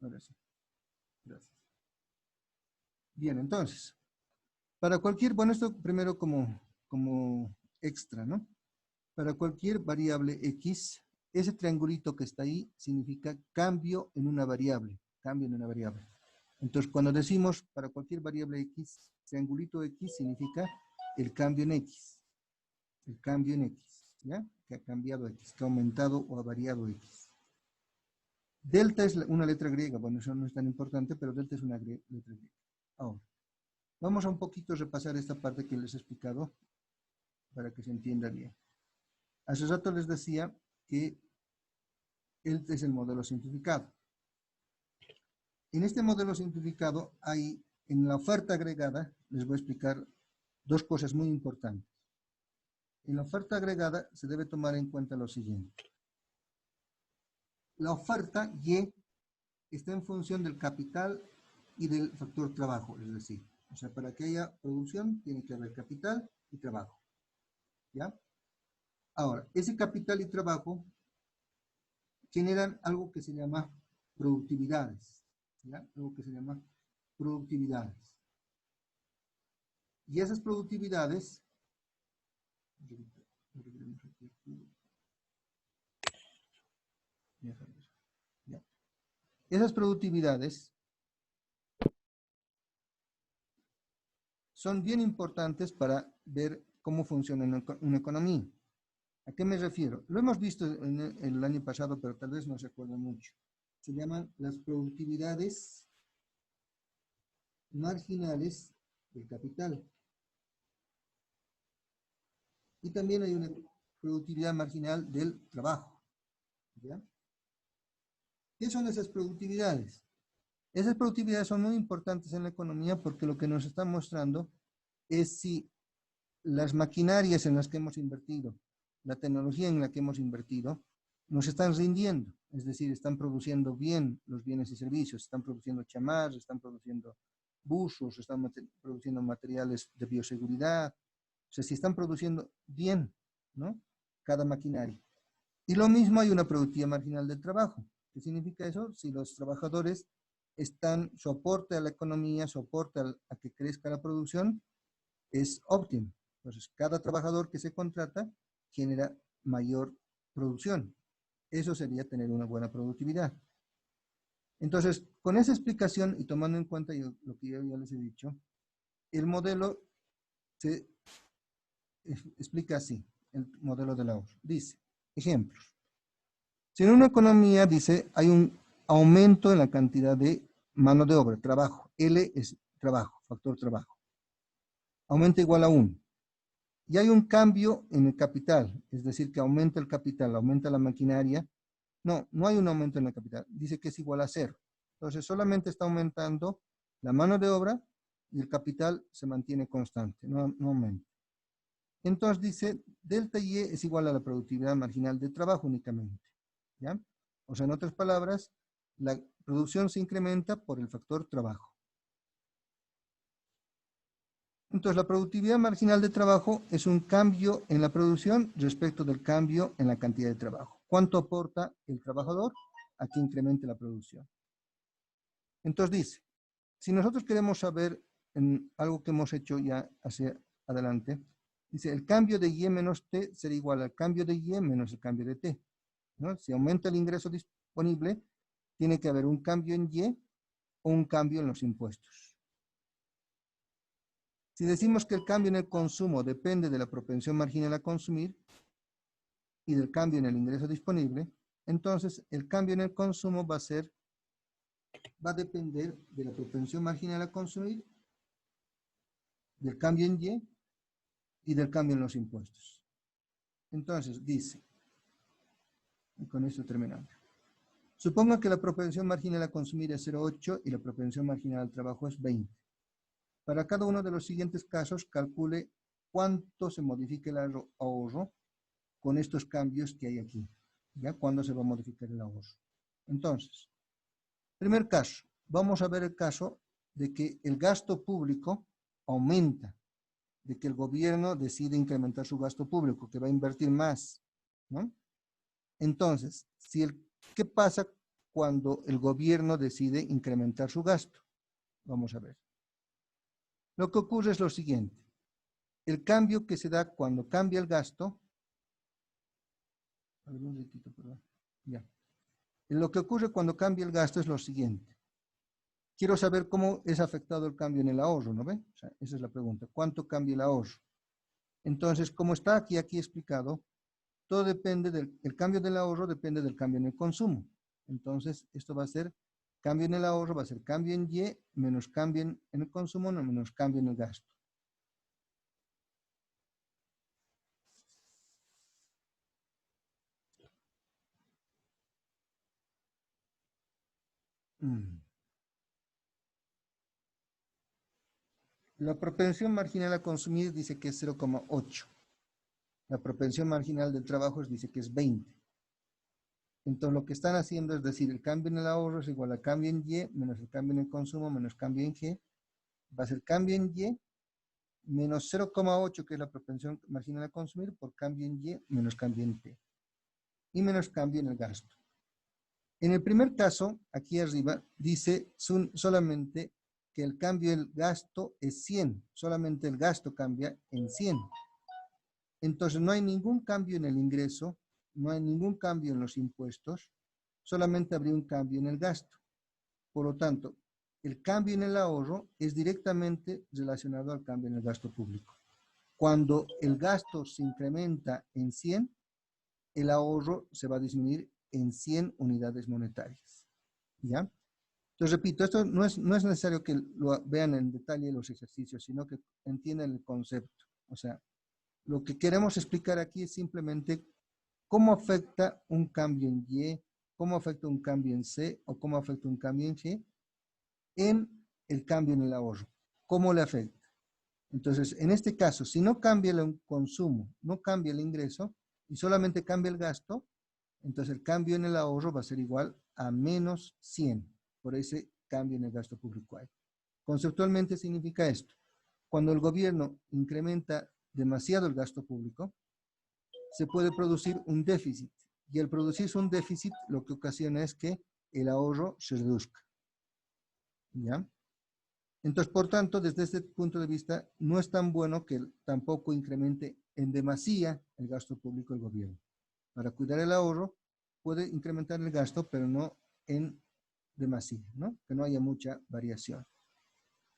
Ahora sí. Gracias. Bien, entonces, para cualquier, bueno, esto primero como extra, ¿no? Para cualquier variable X, ese triangulito que está ahí significa cambio en una variable, cambio en una variable. Entonces, cuando decimos para cualquier variable X, triangulito X significa el cambio en X, ¿ya? Que ha cambiado X, que ha aumentado o ha variado X. Delta es una letra griega, bueno, eso no es tan importante, pero delta es una letra griega. Ahora, vamos a un poquito repasar esta parte que les he explicado para que se entienda bien. Hace rato les decía que este es el modelo simplificado. En este modelo simplificado hay, en la oferta agregada, les voy a explicar dos cosas muy importantes. En la oferta agregada se debe tomar en cuenta lo siguiente. La oferta Y está en función del capital y del factor trabajo, es decir, o sea, para que haya producción tiene que haber capital y trabajo. ¿Ya? Ahora, ese capital y trabajo generan algo que se llama productividades. ¿Ya? Algo que se llama productividades. Y esas productividades, ¿ya? Esas productividades son bien importantes para ver cómo funciona una economía. ¿A qué me refiero? Lo hemos visto en el año pasado, pero tal vez no se acuerda mucho. Se llaman las productividades marginales del capital. Y también hay una productividad marginal del trabajo. ¿Ya? ¿Qué son esas productividades? Esas productividades son muy importantes en la economía porque lo que nos está mostrando es si las maquinarias en las que hemos invertido, la tecnología en la que hemos invertido, nos están rindiendo, es decir, están produciendo bien los bienes y servicios, están produciendo chamarras, están produciendo buzos, están produciendo materiales de bioseguridad, o sea, si están produciendo bien, ¿no? Cada maquinaria. Y lo mismo hay una productividad marginal del trabajo. ¿Qué significa eso? Si los trabajadores están, su aporte a la economía, su aporte a que crezca la producción, es óptimo. Entonces, cada trabajador que se contrata genera mayor producción. Eso sería tener una buena productividad. Entonces, con esa explicación y tomando en cuenta lo que yo ya les he dicho, el modelo se explica así, el modelo del ahorro. Dice, ejemplos. Si en una economía, dice, hay un aumento en la cantidad de mano de obra, trabajo. L es trabajo, factor trabajo. Aumenta igual a 1. Y hay un cambio en el capital, es decir, que aumenta el capital, aumenta la maquinaria. No, no hay un aumento en el capital, dice que es igual a 0. Entonces, solamente está aumentando la mano de obra y el capital se mantiene constante, no aumenta. Entonces dice, delta Y es igual a la productividad marginal de trabajo únicamente. ¿Ya? O sea, en otras palabras, la producción se incrementa por el factor trabajo. Entonces, la productividad marginal de trabajo es un cambio en la producción respecto del cambio en la cantidad de trabajo. ¿Cuánto aporta el trabajador a que incremente la producción? Entonces dice, si nosotros queremos saber en algo que hemos hecho ya hacia adelante, dice, el cambio de Y menos T será igual al cambio de Y menos el cambio de T. ¿No? Si aumenta el ingreso disponible, tiene que haber un cambio en Y o un cambio en los impuestos. Si decimos que el cambio en el consumo depende de la propensión marginal a consumir y del cambio en el ingreso disponible, entonces el cambio en el consumo va a depender de la propensión marginal a consumir, del cambio en y del cambio en los impuestos. Entonces dice, y con esto terminamos. Suponga que la propensión marginal a consumir es 0,8 y la propensión marginal al trabajo es 20. Para cada uno de los siguientes casos, calcule cuánto se modifica el ahorro con estos cambios que hay aquí. ¿Ya? ¿Cuándo se va a modificar el ahorro? Entonces, primer caso, vamos a ver el caso de que el gasto público aumenta, de que el gobierno decide incrementar su gasto público, que va a invertir más, ¿no? Entonces, ¿qué pasa cuando el gobierno decide incrementar su gasto. Vamos a ver. Lo que ocurre es lo siguiente. El cambio que se da cuando cambia el gasto. Ya. Lo que ocurre cuando cambia el gasto es lo siguiente. Quiero saber cómo es afectado el cambio en el ahorro, ¿no ve? O sea, esa es la pregunta. ¿Cuánto cambia el ahorro? Entonces, como está aquí explicado, todo depende el cambio del ahorro depende del cambio en el consumo. Entonces, esto va a ser cambio en el ahorro, va a ser cambio en Y menos cambio en el consumo, no menos cambio en el gasto. La propensión marginal a consumir dice que es 0,8. La propensión marginal del trabajo dice que es 20. Entonces lo que están haciendo es decir, el cambio en el ahorro es igual a cambio en Y menos el cambio en el consumo menos cambio en G. Va a ser cambio en Y menos 0,8, que es la propensión marginal a consumir, por cambio en Y menos cambio en T. Y menos cambio en el gasto. En el primer caso, aquí arriba, dice solamente que el cambio del gasto es 100. Solamente el gasto cambia en 100. Entonces no hay ningún cambio en el ingreso, no hay ningún cambio en los impuestos, solamente habría un cambio en el gasto. Por lo tanto, el cambio en el ahorro es directamente relacionado al cambio en el gasto público. Cuando el gasto se incrementa en 100, el ahorro se va a disminuir en 100 unidades monetarias. ¿Ya? Entonces, repito, esto no es necesario que lo vean en detalle los ejercicios, sino que entiendan el concepto. O sea, lo que queremos explicar aquí es simplemente cómo afecta un cambio en Y, cómo afecta un cambio en C o cómo afecta un cambio en G en el cambio en el ahorro. ¿Cómo le afecta? Entonces, en este caso, si no cambia el consumo, no cambia el ingreso y solamente cambia el gasto, entonces el cambio en el ahorro va a ser igual a menos 100 por ese cambio en el gasto público. Conceptualmente significa esto. Cuando el gobierno incrementa demasiado el gasto público, se puede producir un déficit. Y al producirse un déficit, lo que ocasiona es que el ahorro se reduzca. ¿Ya? Entonces, por tanto, desde este punto de vista, no es tan bueno que tampoco incremente en demasía el gasto público del gobierno. Para cuidar el ahorro, puede incrementar el gasto, pero no en demasía, ¿no? Que no haya mucha variación.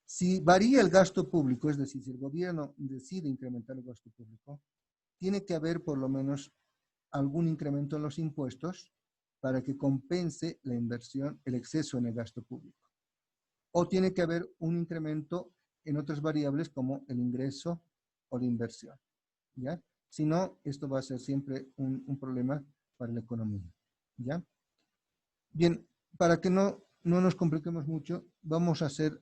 Si varía el gasto público, es decir, si el gobierno decide incrementar el gasto público, tiene que haber por lo menos algún incremento en los impuestos para que compense la inversión, el exceso en el gasto público. O tiene que haber un incremento en otras variables como el ingreso o la inversión. ¿Ya? Si no, esto va a ser siempre un problema para la economía. ¿Ya? Bien, para que no nos compliquemos mucho, vamos a hacer,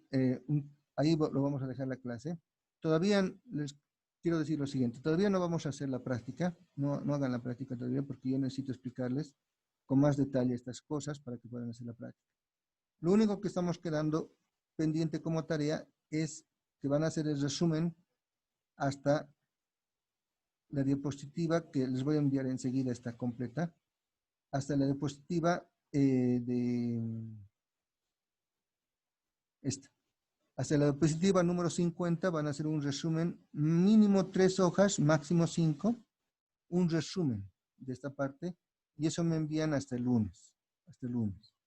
ahí lo vamos a dejar la clase. Todavía les quiero decir lo siguiente, todavía no vamos a hacer la práctica, no hagan la práctica todavía porque yo necesito explicarles con más detalle estas cosas para que puedan hacer la práctica. Lo único que estamos quedando pendiente como tarea es que van a hacer el resumen hasta la diapositiva que les voy a enviar enseguida, está completa, hasta la diapositiva de esta. Hasta la diapositiva número 50 van a hacer un resumen, mínimo 3 hojas, máximo 5, un resumen de esta parte, y eso me envían hasta el lunes,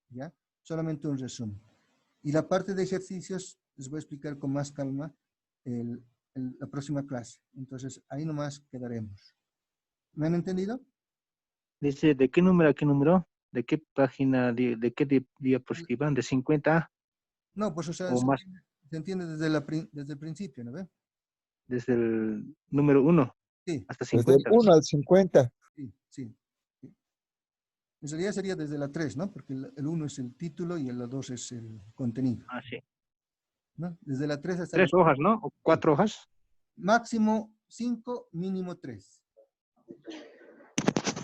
¿ya? Solamente un resumen. Y la parte de ejercicios les voy a explicar con más calma la próxima clase. Entonces, ahí nomás quedaremos. ¿Me han entendido? Dice, ¿de qué número a qué número? ¿De qué página, de qué diapositiva? ¿De 50 No, pues o sea, o más? se entiende desde el principio, ¿no ve? Desde el número 1 Sí, hasta Desde el 50. 1 al 50. sí. En realidad sería desde la 3, ¿no? Porque el 1 es el título y el 2 es el contenido. Ah, sí. ¿No? Desde la 3 hasta la 3 hojas, ¿no? ¿O 4 hojas? máximo 5, mínimo 3.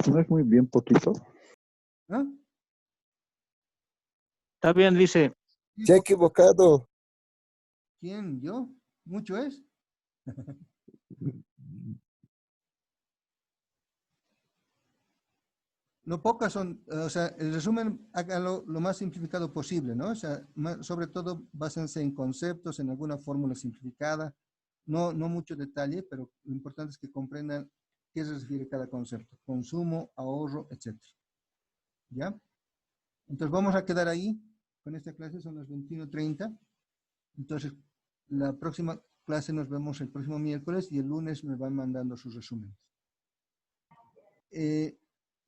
¿No es muy bien poquito? ¿Ah? Está bien, dice. Se ha equivocado. ¿Quién? ¿Yo? ¿Mucho es? no pocas son, o sea, el resumen hágalo lo más simplificado posible, ¿no? O sea, sobre todo básense en conceptos, en alguna fórmula simplificada, no mucho detalle, pero lo importante es que comprendan qué se refiere cada concepto, consumo, ahorro, etc. ¿Ya? Entonces vamos a quedar ahí con esta clase, son las 21:30. Entonces, la próxima clase nos vemos el próximo miércoles y el lunes me van mandando sus resúmenes.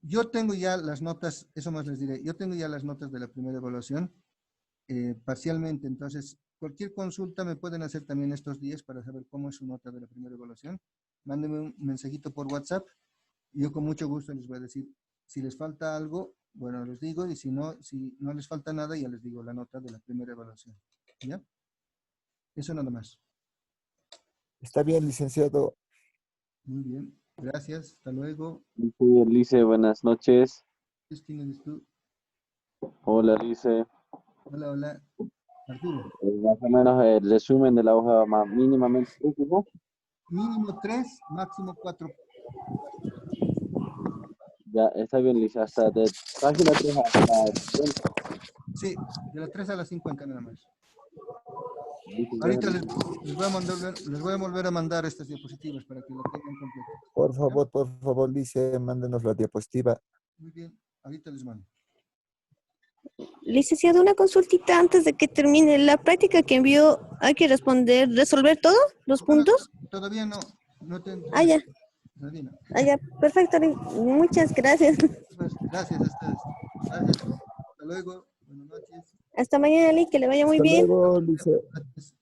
Yo tengo ya las notas, eso más les diré, yo tengo ya las notas de la primera evaluación, parcialmente, entonces cualquier consulta me pueden hacer también estos días para saber cómo es su nota de la primera evaluación. Mándenme un mensajito por WhatsApp y yo con mucho gusto les voy a decir si les falta algo, bueno, les digo, y si no les falta nada, ya les digo la nota de la primera evaluación. ¿Ya? Eso nada más. Está bien, licenciado. Muy bien, gracias, hasta luego. Sí, Lice, buenas noches. ¿Quién eres tú? Hola, Lice. Hola, hola, Arturo. Más o menos el resumen de la hoja más mínimamente ¿no? Mínimo 3, máximo 4. Ya, está bien, Lice. Hasta de página 3 hasta 50. Sí, de las 3 a las 50 nada más. Lice, Ahorita gracias. les voy a volver a mandar estas diapositivas para que lo tengan completo. Por favor, Lice, mándenos la diapositiva. Muy bien, ahorita les mando. Licenciado, una consultita antes de que termine. La práctica que envió, ¿hay que resolver todos los puntos? Todavía no te Ah, ya, todavía no. perfecto. Muchas gracias. Pues, gracias a ustedes. Gracias. Hasta luego. Buenas noches. Hasta mañana, Lee, que le vaya muy Hasta bien. luego, Lice. Gracias.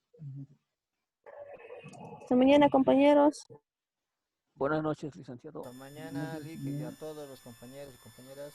Hasta mañana, compañeros. Buenas noches, licenciado. Hasta mañana, Lick, y a todos los compañeros y compañeras.